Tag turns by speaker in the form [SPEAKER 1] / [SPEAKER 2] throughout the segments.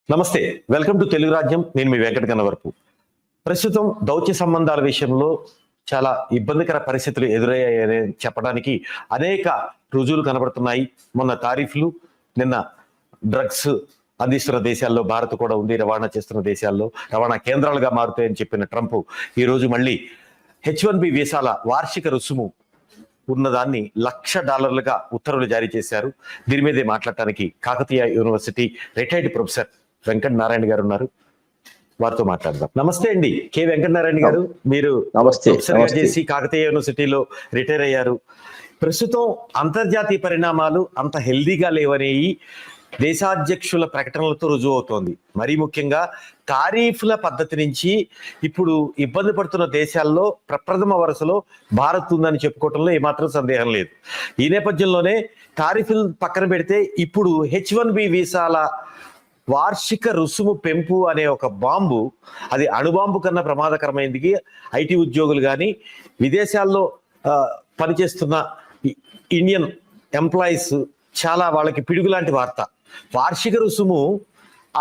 [SPEAKER 1] నమస్తే, welcome to Telugu రాజ్యం. నేను మీ వెంకట గన్నవరపు. ప్రస్తుతం దౌత్య సంబంధాల విషయంలో చాలా ఇబ్బందికర పరిస్థితులు ఎదురయ్యాయని చెప్పడానికి అనేక రుజువులు కనబడుతున్నాయి. మొన్న తారీఫ్లు, నిన్న డ్రగ్స్ అందిస్తున్న దేశాల్లో భారత్ కూడా ఉంది, రవాణా చేస్తున్న దేశాల్లో రవాణా కేంద్రాలుగా మారుతాయని చెప్పిన ట్రంప్ ఈరోజు మళ్ళీ H1B వీసాల వార్షిక రుసుము ఉన్నదాన్ని $1,00,000 ఉత్తర్వులు జారీ చేశారు. దీని మీదే మాట్లాడటానికి Kakatiya university retired professor Venkata Narayana గారు ఉన్నారు. వారితో మాట్లాడదాం. నమస్తే అండి, కె వెంకట నారాయణ గారు. మీరు ప్రొఫెసర్ గా చేసి కాకతీయ యూనివర్సిటీలో రిటైర్ అయ్యారు. ప్రస్తుతం అంతర్జాతీయ పరిణామాలు అంత హెల్దీగా లేవనేవి దేశాధ్యక్షుల ప్రకటనలతో రుజువు అవుతోంది. మరీ ముఖ్యంగా తారీఫ్ల పద్ధతి నుంచి ఇప్పుడు ఇబ్బంది పడుతున్న దేశాల్లో ప్రప్రథమ వరుసలో భారత్ ఉందని చెప్పుకోవటంలో ఏమాత్రం సందేహం లేదు. ఈ నేపథ్యంలోనే తారీఫ్లు పక్కన పెడితే ఇప్పుడు H1B వీసాల వార్షిక రుసుము పెంపు అనే ఒక బాంబు, అది అణుబాంబు కన్నా ప్రమాదకరమైంది. ఐటీ ఉద్యోగులు కానీ విదేశాల్లో పనిచేస్తున్న ఇండియన్ ఎంప్లాయీస్ చాలా వాళ్ళకి పిడుగులాంటి వార్త. వార్షిక రుసుము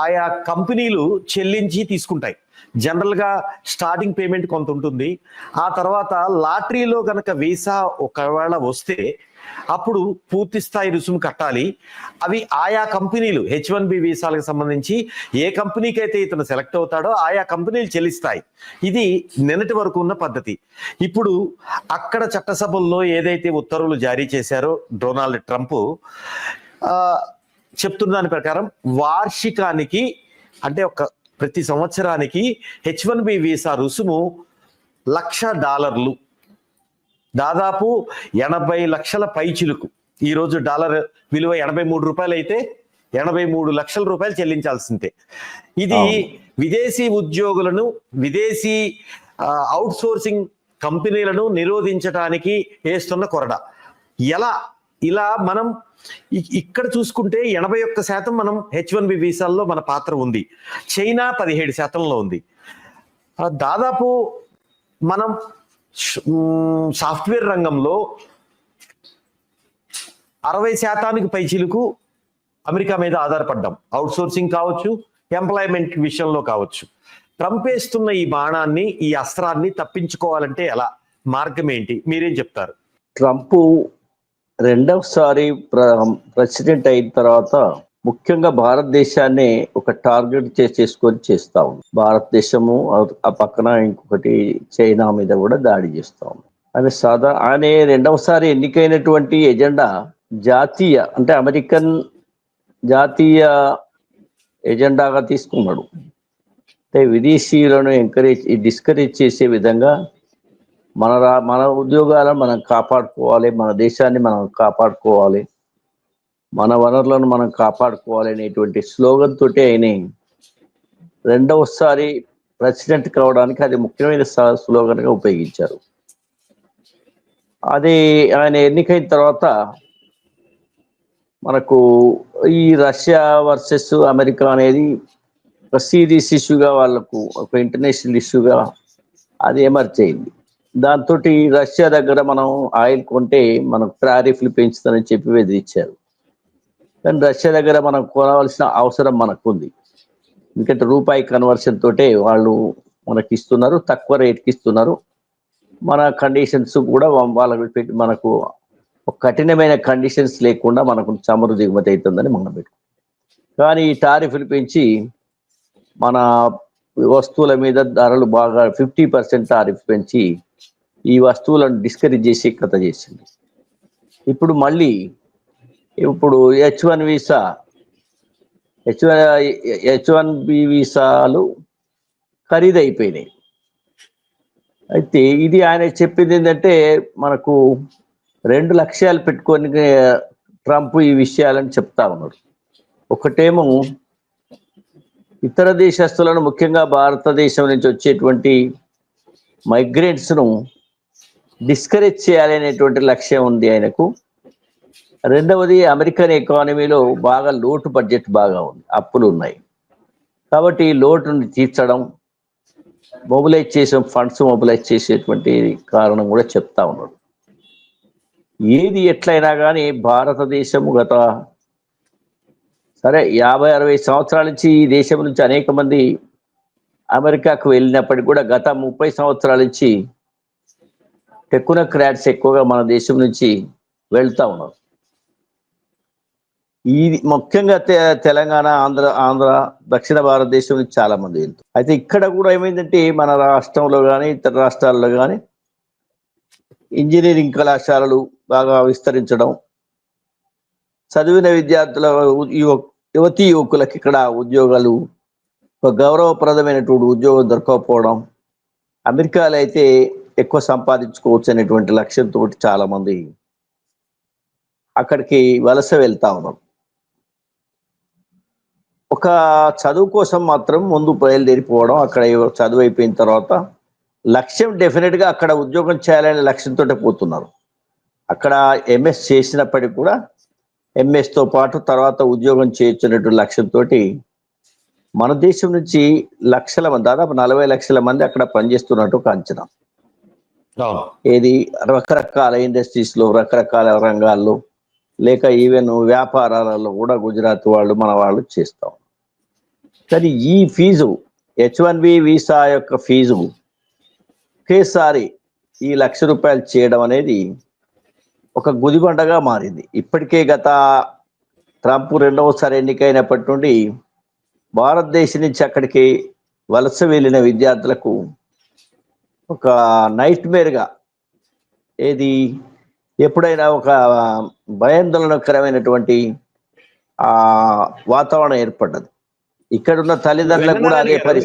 [SPEAKER 1] ఆయా కంపెనీలు చెల్లించి తీసుకుంటాయి. జనరల్గా స్టార్టింగ్ పేమెంట్ కొంత ఉంటుంది. ఆ తర్వాత లాటరీలో కనుక వీసా ఒకవేళ వస్తే అప్పుడు పూర్తి స్థాయి రుసుము కట్టాలి. అవి ఆయా కంపెనీలు H1B వీసాలకు సంబంధించి ఏ కంపెనీకి అయితే ఇతను సెలెక్ట్ అవుతాడో ఆయా కంపెనీలు చెల్లిస్తాయి. ఇది నిన్నటి వరకు ఉన్న పద్ధతి. ఇప్పుడు అక్కడ చట్టసభల్లో ఏదైతే ఉత్తర్వులు జారీ చేశారో డొనాల్డ్ ట్రంప్ చెప్తున్న దాని ప్రకారం వార్షికానికి అంటే ప్రతి సంవత్సరానికి H1B వీసా రుసుము $1,00,000, దాదాపు 80 లక్షల పైచిలుకు. ఈరోజు డాలర్ విలువ 83 రూపాయలు అయితే 83 లక్షల రూపాయలు చెల్లించాల్సిందే. ఇది విదేశీ ఉద్యోగులను, విదేశీ అవుట్ సోర్సింగ్ కంపెనీలను నిరోధించడానికి వేస్తున్న కొరడ. ఇలా మనం ఇక్కడ చూసుకుంటే 81% మనం H1B వీసాల్లో మన పాత్ర ఉంది. చైనా 17%లో ఉంది. దాదాపు మనం సాఫ్ట్వేర్ రంగంలో 60% పైచిలుకు అమెరికా మీద ఆధారపడ్డాం. అవుట్ సోర్సింగ్ కావచ్చు, ఎంప్లాయ్మెంట్ విషయంలో కావచ్చు. ట్రంప్ వేస్తున్న ఈ బాణాన్ని, ఈ అస్త్రాన్ని తప్పించుకోవాలంటే ఎలా, మార్గం ఏంటి, మీరేం చెప్తారు?
[SPEAKER 2] ట్రంప్ రెండవసారి ప్రెసిడెంట్ అయిన తర్వాత ముఖ్యంగా భారతదేశాన్ని ఒక టార్గెట్ చేసుకొని చేస్తా ఉంది. భారతదేశము ఆ పక్కన ఇంకొకటి చైనా మీద కూడా దాడి చేస్తా ఉంది. ఆయన రెండవసారి ఎన్నికైనటువంటి ఎజెండా జాతీయ, అంటే అమెరికన్ జాతీయ ఎజెండాగా తీసుకున్నాడు. అంటే విదేశీయులను డిస్కరేజ్ చేసే విధంగా మన ఉద్యోగాలను మనం కాపాడుకోవాలి, మన దేశాన్ని మనం కాపాడుకోవాలి, మన వనరులను మనం కాపాడుకోవాలి అనేటువంటి స్లోగన్ తోటి ఆయన రెండవసారి ప్రెసిడెంట్ కావడానికి అది ముఖ్యమైన స్లోగన్గా ఉపయోగించారు. అది ఆయన ఎన్నికైన తర్వాత మనకు ఈ రష్యా వర్సెస్ అమెరికా అనేది ఒక సీరియస్ ఇష్యూగా, వాళ్ళకు ఒక ఇంటర్నేషనల్ ఇష్యూగా అది ఎమర్జ్ అయింది. దాంతో రష్యా దగ్గర మనం ఆయిల్ కొంటే మనకు టారిఫ్లు పెంచుతానని చెప్పి బెదిరించారు. కానీ రష్యా దగ్గర మనం కొనవలసిన అవసరం మనకు ఉంది. ఎందుకంటే రూపాయి కన్వర్షన్ తోటే వాళ్ళు మనకి ఇస్తున్నారు, తక్కువ రేట్కి ఇస్తున్నారు. మన కండిషన్స్ కూడా వాళ్ళకి పెట్టి మనకు ఒక కఠినమైన కండిషన్స్ లేకుండా మనకు చమురు దిగుమతి అవుతుందని మనం పెట్టుకుంటాం. కానీ ఈ టారిఫ్లు పెంచి మన వస్తువుల మీద ధరలు బాగా 50% టారిఫ్ పెంచి ఈ వస్తువులను డిస్కరేజ్ చేసి కథ చేసింది. ఇప్పుడు మళ్ళీ H1B వీసాలు ఖరీదైపోయినాయి. అయితే ఇది ఆయన చెప్పింది ఏంటంటే, మనకు 2 లక్ష్యాలు పెట్టుకొని ట్రంప్ ఈ విషయాలను చెప్తా ఉన్నాడు. ఒకటేమో ఇతర దేశస్తులను, ముఖ్యంగా భారతదేశం నుంచి వచ్చేటువంటి మైగ్రెంట్స్ను డిస్కరేజ్ చేయాలనేటువంటి లక్ష్యం ఉంది ఆయనకు. రెండవది, అమెరికన్ ఎకానమీలో బాగా లోటు, బడ్జెట్ బాగా ఉంది, అప్పులు ఉన్నాయి. కాబట్టి ఈ లోటును తీర్చడం, ఫండ్స్ మొబిలైజ్ చేసేటువంటి కారణం కూడా చెప్తా ఉన్నాడు. ఏది ఎట్లయినా కానీ భారతదేశము గత సరే 50-60 సంవత్సరాల నుంచి ఈ దేశం నుంచి అనేక మంది అమెరికాకు వెళ్ళినప్పటికీ కూడా గత 30 సంవత్సరాల నుంచి టెక్నోక్రాట్స్ ఎక్కువగా మన దేశం నుంచి వెళ్తా ఉన్నారు. ఈ ముఖ్యంగా తెలంగాణ, ఆంధ్ర దక్షిణ భారతదేశం నుంచి చాలా మంది వెళ్తారు. అయితే ఇక్కడ కూడా ఏమైందంటే మన రాష్ట్రంలో కానీ ఇతర రాష్ట్రాల్లో కానీ ఇంజనీరింగ్ కళాశాలలు బాగా విస్తరించడం, చదివిన విద్యార్థుల యువతీ యువకులకు ఇక్కడ ఉద్యోగాలు, ఒక గౌరవప్రదమైనటువంటి ఉద్యోగం దొరకకపోవడం, అమెరికాలో అయితే ఎక్కువ సంపాదించుకోవచ్చు అనేటువంటి లక్ష్యంతో చాలా మంది అక్కడికి వలస వెళ్తా ఉన్నారు. ఒక చదువు కోసం మాత్రం ముందు బయలుదేరిపోవడం, అక్కడ చదువు అయిపోయిన తర్వాత లక్ష్యం డెఫినెట్ గా అక్కడ ఉద్యోగం చేయాలనే లక్ష్యంతో పోతున్నారు. అక్కడ ఎంఎస్ చేసినప్పటికీ కూడా ఎంఎస్ తో పాటు తర్వాత ఉద్యోగం చేయొచ్చినటువంటి లక్ష్యంతో మన దేశం నుంచి లక్షల మంది, దాదాపు 40 లక్షల మంది అక్కడ పనిచేస్తున్నట్టు ఒక అంచనా. ఏది రకరకాల ఇండస్ట్రీస్ లో, రకరకాల రంగాల్లో, లేక ఈవెన్ వ్యాపారాలలో కూడా గుజరాత్ వాళ్ళు మన వాళ్ళు చేస్తాం. కానీ ఈ ఫీజు H1B వీసా యొక్క ఫీజు ఒకేసారి ఈ ₹1,00,000 చేయడం అనేది ఒక గుదిబండగా మారింది. ఇప్పటికే గత ట్రంప్ రెండవసారి ఎన్నికైనప్పటి నుండి భారతదేశం నుంచి అక్కడికి వలస వెళ్ళిన విద్యార్థులకు ఒక నైట్ మేర్గా, ఏది ఎప్పుడైనా ఒక భయాందోళనకరమైనటువంటి వాతావరణం ఏర్పడ్డది. ఇక్కడున్న తల్లిదండ్రులకు కూడా అదే పరిస్థితి.